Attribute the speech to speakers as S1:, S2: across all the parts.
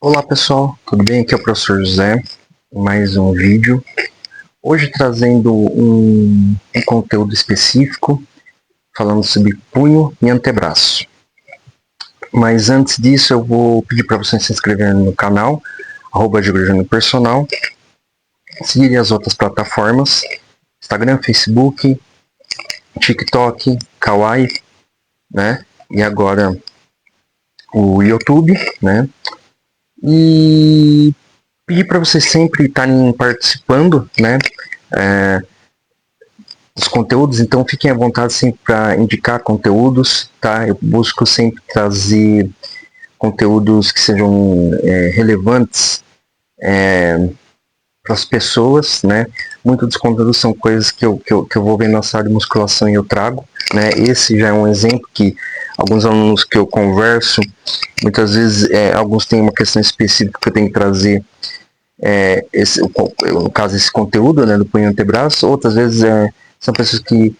S1: Olá pessoal, tudo bem? Aqui é o professor José, mais um vídeo. Hoje trazendo um conteúdo específico, falando sobre punho e antebraço. Mas antes disso eu vou pedir para vocês se inscreverem no canal, @GeografiaPersonal, seguirem as outras plataformas, Instagram, Facebook, TikTok, Kawaii, né? E agora o YouTube, né? E pedir para vocês sempre estarem participando, né, dos conteúdos, então fiquem à vontade sempre para indicar conteúdos, tá? Eu busco sempre trazer conteúdos que sejam relevantes para as pessoas, né? Muitos dos conteúdos são coisas que eu vou ver na sala de musculação e eu trago, né? Esse já é um exemplo que alguns alunos que eu converso, muitas vezes alguns têm uma questão específica que eu tenho que trazer, no caso esse conteúdo, né, do punho e antebraço. Outras vezes são pessoas que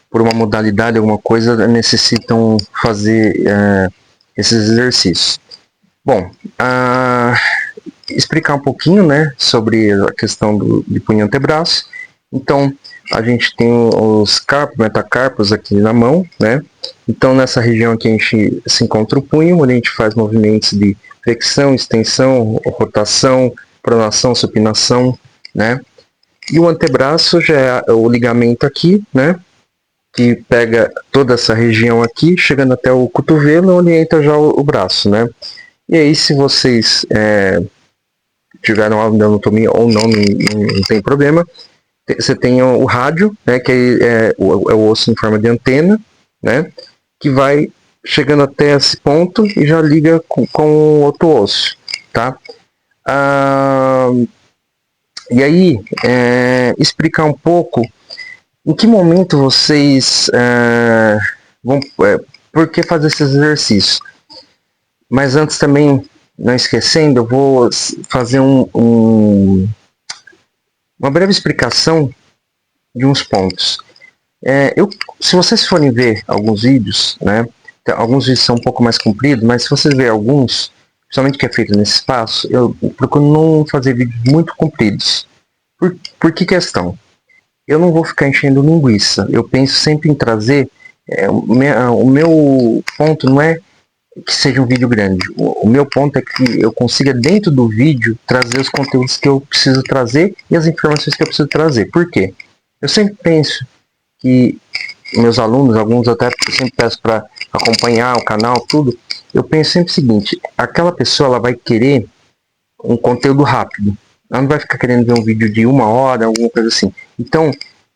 S1: por uma modalidade, alguma coisa, necessitam fazer esses exercícios. Bom, explicar um pouquinho, né, sobre a questão de punho e antebraço. Então, a gente tem os carpos, metacarpos aqui na mão, né? Então, nessa região aqui a gente se encontra o punho, onde a gente faz movimentos de flexão, extensão, rotação, pronação, supinação, né? E o antebraço já é o ligamento aqui, né? Que pega toda essa região aqui, chegando até o cotovelo, onde entra já o braço, né? E aí, se vocês tiveram aula de anatomia ou não, não tem problema. Você tem o rádio, né, que é o osso em forma de antena, né, que vai chegando até esse ponto e já liga com outro osso, tá? E aí, explicar um pouco em que momento vocês vão, por que fazer esses exercícios. Mas antes também, não esquecendo, eu vou fazer uma breve explicação de uns pontos. Se vocês forem ver alguns vídeos, né, alguns vídeos são um pouco mais compridos, mas se vocês verem alguns, principalmente que é feito nesse espaço, eu procuro não fazer vídeos muito compridos. Por que questão? Eu não vou ficar enchendo linguiça. Eu penso sempre em trazer, o meu ponto não é que seja um vídeo grande. O meu ponto é que eu consiga, dentro do vídeo, trazer os conteúdos que eu preciso trazer e as informações que eu preciso trazer. Por quê? Eu sempre penso que meus alunos, alguns até eu sempre peço para acompanhar o canal, tudo, eu penso sempre o seguinte: aquela pessoa ela vai querer um conteúdo rápido. Ela não vai ficar querendo ver um vídeo de 1 hora, alguma coisa assim. Então,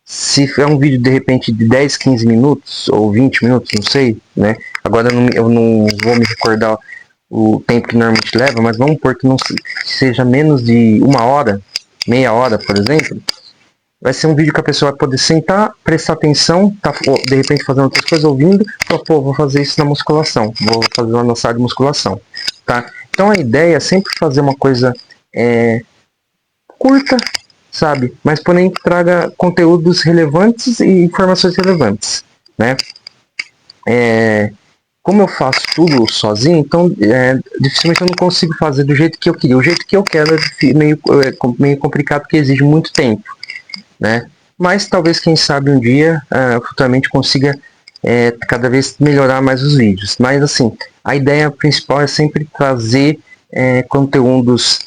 S1: se é um vídeo de repente de 10, 15 minutos ou 20 minutos, não sei, né? Agora eu não vou me recordar o tempo que normalmente leva, mas vamos supor que não seja menos de 1 hora, meia hora, por exemplo. Vai ser um vídeo que a pessoa vai poder sentar, prestar atenção, tá, de repente fazendo outras coisas, ouvindo, pô, vou fazer isso na musculação, vou fazer lá na sala de musculação, tá? Então a ideia é sempre fazer uma coisa curta, sabe? Mas porém que traga conteúdos relevantes e informações relevantes, né? Como eu faço tudo sozinho, então dificilmente eu não consigo fazer do jeito que eu queria. O jeito que eu quero é meio complicado porque exige muito tempo, né? Mas talvez, quem sabe, um dia futuramente consiga cada vez melhorar mais os vídeos. Mas assim, a ideia principal é sempre trazer conteúdos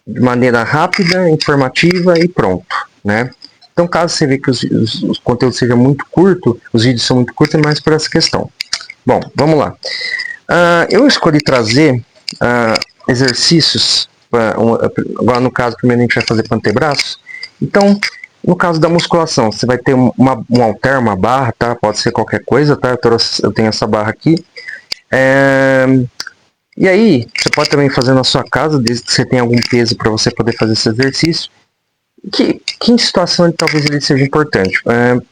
S1: de maneira rápida, informativa e pronto, né? Então, caso você vê que os conteúdos sejam muito curtos, os vídeos são muito curtos, é mais por essa questão. Bom, vamos lá. Eu escolhi trazer exercícios, agora no caso, primeiro a gente vai fazer para antebraço. Então, no caso da musculação, você vai ter um halter, uma barra, tá? Pode ser qualquer coisa, tá? Eu tenho essa barra aqui. E aí, você pode também fazer na sua casa, desde que você tenha algum peso para você poder fazer esse exercício. Que em situação talvez ele seja importante?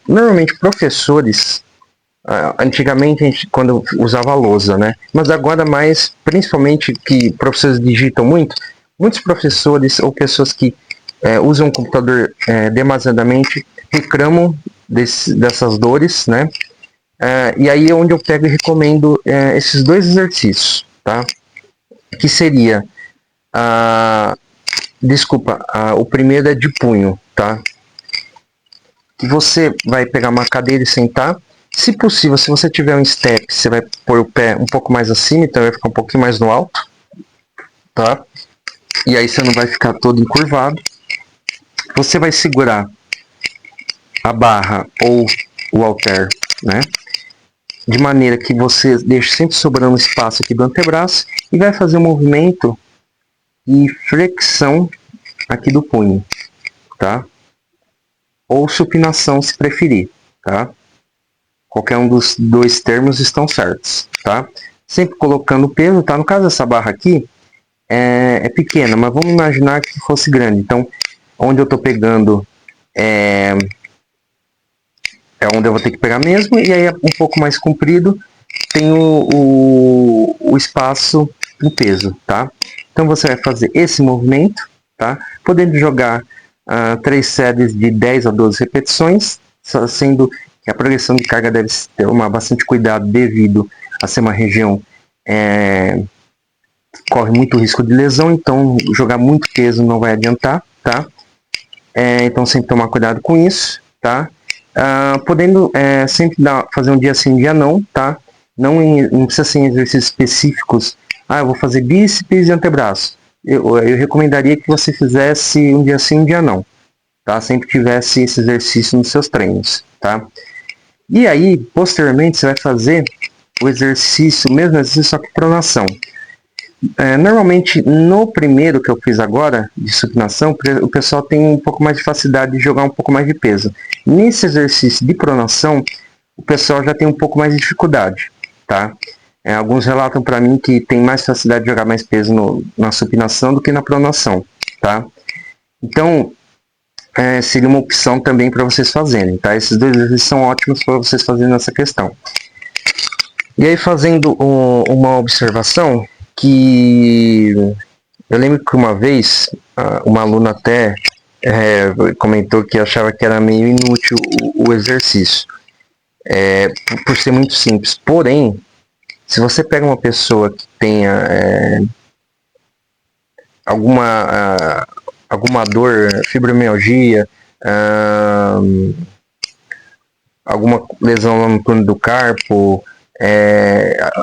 S1: Normalmente, professores, antigamente a gente quando usava lousa, né? Mas agora mais, principalmente que professores digitam muito, muitos professores ou pessoas que usam o computador demasiadamente reclamam dessas dores, né? E aí é onde eu pego e recomendo esses dois exercícios, tá? Que seria, o primeiro é de punho, tá? Que você vai pegar uma cadeira e sentar. Se possível, se você tiver um step, você vai pôr o pé um pouco mais acima, então vai ficar um pouquinho mais no alto, tá? E aí você não vai ficar todo encurvado. Você vai segurar a barra ou o halter, né? De maneira que você deixe sempre sobrando espaço aqui do antebraço e vai fazer um movimento de flexão aqui do punho, tá? Ou supinação, se preferir, tá? Qualquer um dos dois termos estão certos, tá? Sempre colocando peso, tá? No caso dessa barra aqui é pequena, mas vamos imaginar que fosse grande. Então, onde eu tô pegando é onde eu vou ter que pegar mesmo, e aí um pouco mais comprido tem o espaço do peso, tá? Então você vai fazer esse movimento, tá? Podendo jogar 3 séries de 10 a 12 repetições, sendo que a progressão de carga deve ter bastante cuidado devido a ser uma região corre muito risco de lesão, então jogar muito peso não vai adiantar, tá? Então sempre tomar cuidado com isso, tá? Podendo sempre fazer um dia sim, um dia não, tá? Não precisa ser em exercícios específicos. Eu vou fazer bíceps e antebraço. Eu recomendaria que você fizesse um dia sim, um dia não, tá? Sempre tivesse esse exercício nos seus treinos, tá? E aí, posteriormente, você vai fazer o exercício, o mesmo exercício, só que pronação. Normalmente, no primeiro que eu fiz agora, de supinação, o pessoal tem um pouco mais de facilidade de jogar um pouco mais de peso. Nesse exercício de pronação, o pessoal já tem um pouco mais de dificuldade, tá? Alguns relatam para mim que tem mais facilidade de jogar mais peso na supinação do que na pronação, tá? Então, seria uma opção também para vocês fazerem, tá? Esses dois exercícios são ótimos para vocês fazerem essa questão. E aí, fazendo uma observação, que eu lembro que uma vez uma aluna até comentou que achava que era meio inútil o exercício, por ser muito simples. Porém, se você pega uma pessoa que tenha alguma dor, fibromialgia, alguma lesão lá no túnel do carpo,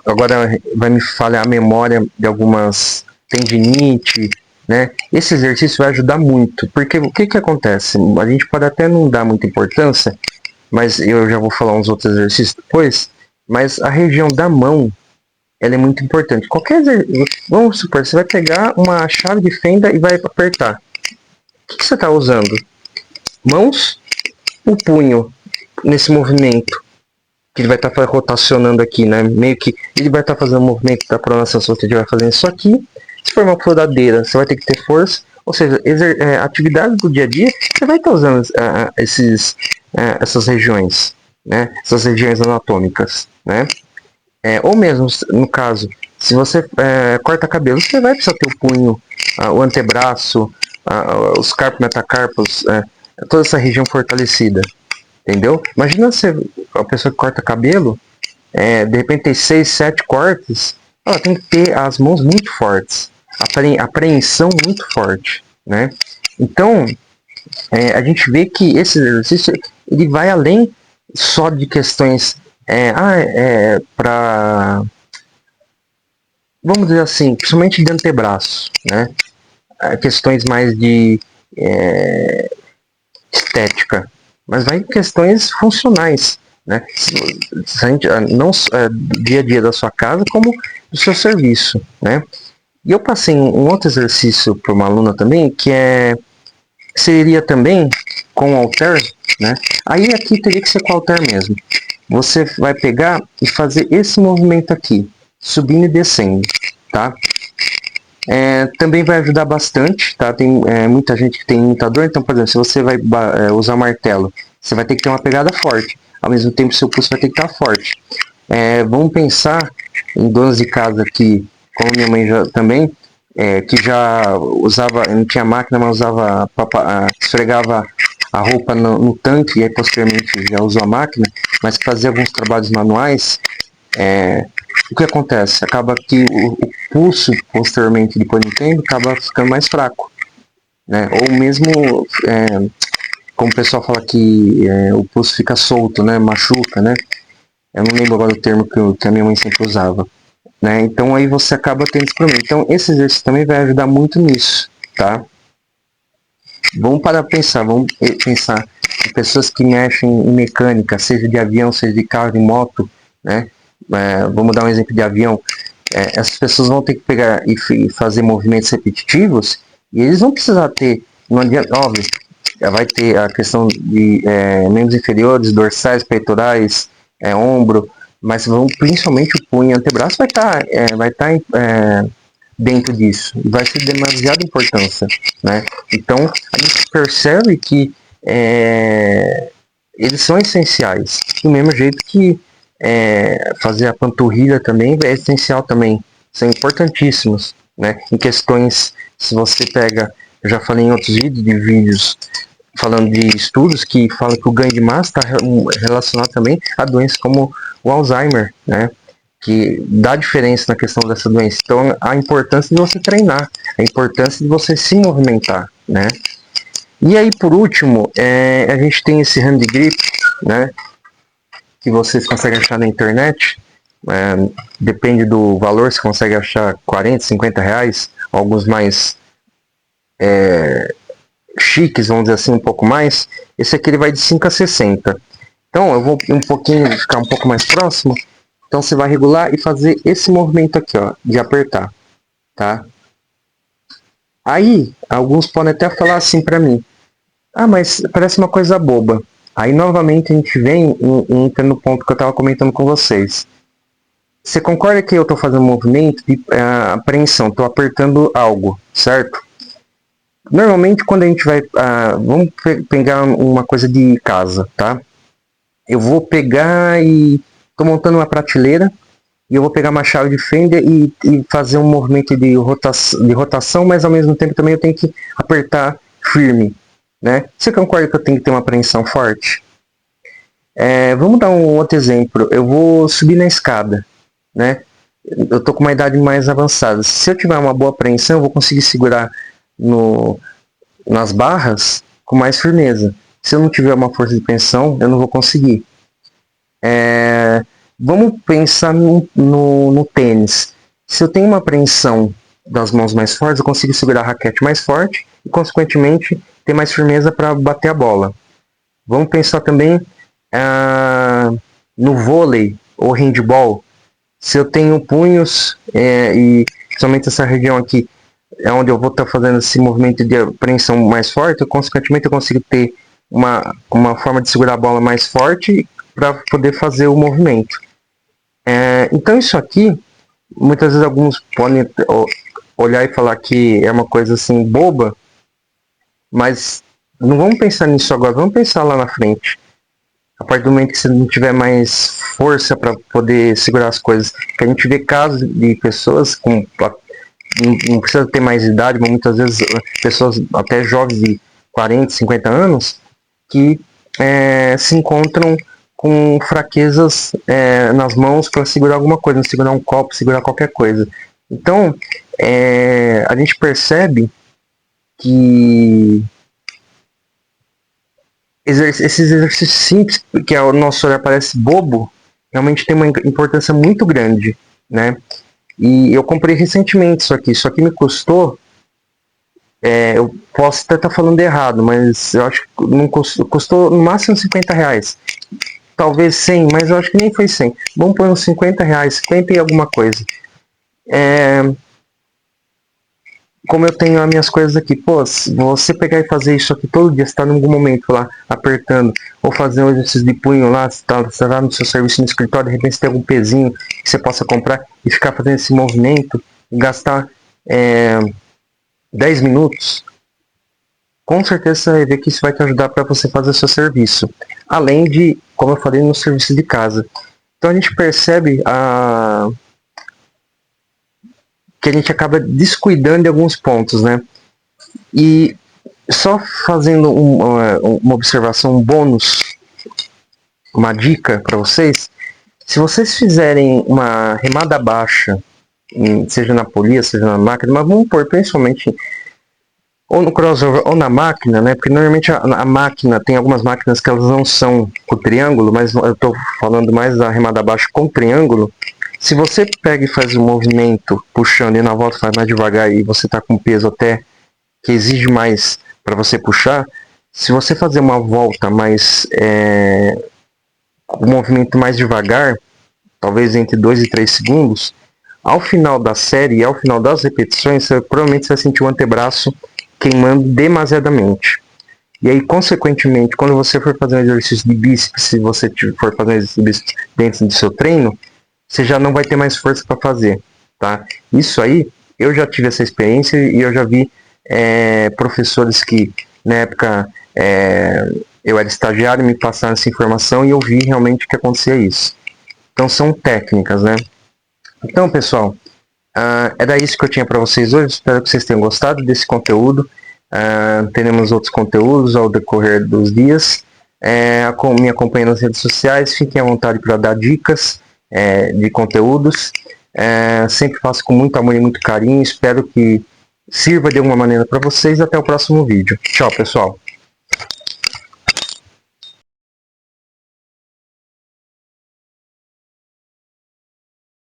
S1: agora vai me falhar a memória de algumas tendinite, né? Esse exercício vai ajudar muito, porque o que acontece? A gente pode até não dar muita importância, mas eu já vou falar uns outros exercícios depois, mas a região da mão, ela é muito importante. Vamos supor, você vai pegar uma chave de fenda e vai apertar. O que você está usando? Mãos? O punho nesse movimento que ele vai estar rotacionando aqui, né? Meio que ele vai estar fazendo o movimento da pronação, se você estiver fazendo isso aqui. Se for uma floradeira, você vai ter que ter força. Ou seja, atividades do dia a dia, você vai estar usando essas regiões, né? Essas regiões anatômicas, né? Ou mesmo, no caso, se você corta cabelo, você vai precisar ter o punho, o antebraço, os carpos, metacarpos, toda essa região fortalecida. Entendeu? Imagina a pessoa que corta cabelo, de repente tem 6, 7 cortes, ela tem que ter as mãos muito fortes, a apreensão muito forte, né? Então, a gente vê que esse exercício ele vai além só de questões para, vamos dizer assim, principalmente de antebraço, né? Questões mais de estética, mas vai em questões funcionais, né? Se a gente, não do dia a dia da sua casa, como do seu serviço, né? E eu passei um outro exercício para uma aluna também, que seria também com o halter, né? Aí aqui teria que ser com o halter mesmo. Você vai pegar e fazer esse movimento aqui, subindo e descendo, tá? Também vai ajudar bastante, tá? Tem muita gente que tem muita dor, então, por exemplo, se você vai usar martelo, você vai ter que ter uma pegada forte, ao mesmo tempo seu pulso vai ter que estar forte. Vamos pensar em donas de casa que, como minha mãe também, que já usava, não tinha máquina, mas usava, esfregava a roupa no tanque e aí posteriormente já usou a máquina. mas que fazia alguns trabalhos manuais, o que acontece? Acaba que o pulso, posteriormente, depois do tempo, acaba ficando mais fraco, né? Ou mesmo, como o pessoal fala que o pulso fica solto, né? Machuca, né? Eu não lembro agora o termo que a minha mãe sempre usava, né? Então aí você acaba tendo esse problema. Então esse exercício também vai ajudar muito nisso, tá? Vamos pensar em pessoas que mexem em mecânica, seja de avião, seja de carro, de moto, né? Vamos dar um exemplo de avião. Essas pessoas vão ter que pegar e fazer movimentos repetitivos e eles vão precisar ter, não adianta, óbvio, vai ter a questão de membros inferiores, dorsais, peitorais, ombro, mas principalmente o punho e antebraço vai estar dentro disso. Vai ser de demasiada importância, né? Então, a gente percebe que eles são essenciais. Do mesmo jeito que fazer a panturrilha também é essencial também. São importantíssimos, né? Em questões, se você pega, eu já falei em outros vídeos falando de estudos que falam que o ganho de massa está relacionado também a doenças como o Alzheimer, né? Que dá diferença na questão dessa doença. Então, a importância de você treinar, a importância de você se movimentar, né? E aí, por último, a gente tem esse hand grip, né? Que vocês conseguem achar na internet. Depende do valor, você consegue achar 40, 50 reais, alguns mais chiques, vamos dizer assim, um pouco mais. Esse aqui ele vai de 5 a 60. Então eu vou ficar um pouco mais próximo. Então você vai regular e fazer esse movimento aqui, ó, de apertar, tá? Aí alguns podem até falar assim para mim: ah, mas parece uma coisa boba. Aí novamente a gente vem e entra no ponto que eu estava comentando com vocês. Você concorda que eu estou fazendo um movimento de apreensão, estou apertando algo, certo? Normalmente quando a gente vai, vamos pegar uma coisa de casa, tá? Eu vou pegar e estou montando uma prateleira e eu vou pegar uma chave de fenda e fazer um movimento de rotação, mas ao mesmo tempo também eu tenho que apertar firme, né? Você concorda que eu tenho que ter uma apreensão forte? Vamos dar um outro exemplo. Eu vou subir na escada, né? Eu estou com uma idade mais avançada. Se eu tiver uma boa apreensão, eu vou conseguir segurar nas barras com mais firmeza. Se eu não tiver uma força de tensão, eu não vou conseguir. Vamos pensar no tênis. Se eu tenho uma apreensão das mãos mais fortes, eu consigo segurar a raquete mais forte e, consequentemente, ter mais firmeza para bater a bola. Vamos pensar também no vôlei ou handball. Se eu tenho punhos e somente essa região aqui é onde eu vou estar fazendo esse movimento de apreensão mais forte, consequentemente eu consigo ter uma forma de segurar a bola mais forte para poder fazer o movimento. Então isso aqui, muitas vezes alguns podem olhar e falar que é uma coisa assim boba, mas não vamos pensar nisso agora, vamos pensar lá na frente. A partir do momento que você não tiver mais força para poder segurar as coisas, que a gente vê casos de pessoas com não precisa ter mais idade, mas muitas vezes pessoas até jovens de 40, 50 anos que se encontram com fraquezas nas mãos para segurar alguma coisa, segurar um copo, segurar qualquer coisa. Então, a gente percebe que esses exercícios simples, que ao nosso olhar parece bobo, realmente tem uma importância muito grande, né? E eu comprei recentemente isso aqui me custou, eu posso até estar falando errado, mas eu acho que não custou no máximo 50 reais. Talvez 100, mas eu acho que nem foi 100. Vamos pôr uns 50 reais, 50 e alguma coisa. Como eu tenho as minhas coisas aqui, pô, se você pegar e fazer isso aqui todo dia, você está em algum momento lá apertando, ou fazer um exercício de punho lá, você tá no seu serviço no escritório, de repente você tem algum pezinho que você possa comprar e ficar fazendo esse movimento, e gastar 10 minutos, com certeza você vai ver que isso vai te ajudar para você fazer o seu serviço. Além de, como eu falei, no serviço de casa. Então a gente percebe que a gente acaba descuidando de alguns pontos, né? E só fazendo uma observação, um bônus, uma dica para vocês. Se vocês fizerem uma remada baixa, seja na polia, seja na máquina, mas vamos pôr principalmente ou no crossover ou na máquina, né? Porque normalmente a máquina, tem algumas máquinas que elas não são com triângulo, mas eu estou falando mais da remada baixa com triângulo. Se você pega e faz um movimento puxando e na volta faz mais devagar e você está com peso até que exige mais para você puxar, se você fazer uma volta mais um movimento mais devagar, talvez entre 2 e 3 segundos, ao final da série e ao final das repetições, provavelmente você vai sentir o antebraço queimando demasiadamente. E aí, consequentemente, quando você for fazer um exercício de bíceps, se você for fazer um exercício de bíceps dentro do seu treino, você já não vai ter mais força para fazer, tá? Isso aí, eu já tive essa experiência e eu já vi professores que, na época, eu era estagiário, me passaram essa informação e eu vi realmente que acontecia isso. Então, são técnicas, né? Então, pessoal, era isso que eu tinha para vocês hoje. Espero que vocês tenham gostado desse conteúdo. Teremos outros conteúdos ao decorrer dos dias. Me acompanhem nas redes sociais. Fiquem à vontade para dar dicas de conteúdos. Sempre faço com muito amor e muito carinho. Espero que sirva de alguma maneira para vocês. Até o próximo vídeo. Tchau, pessoal.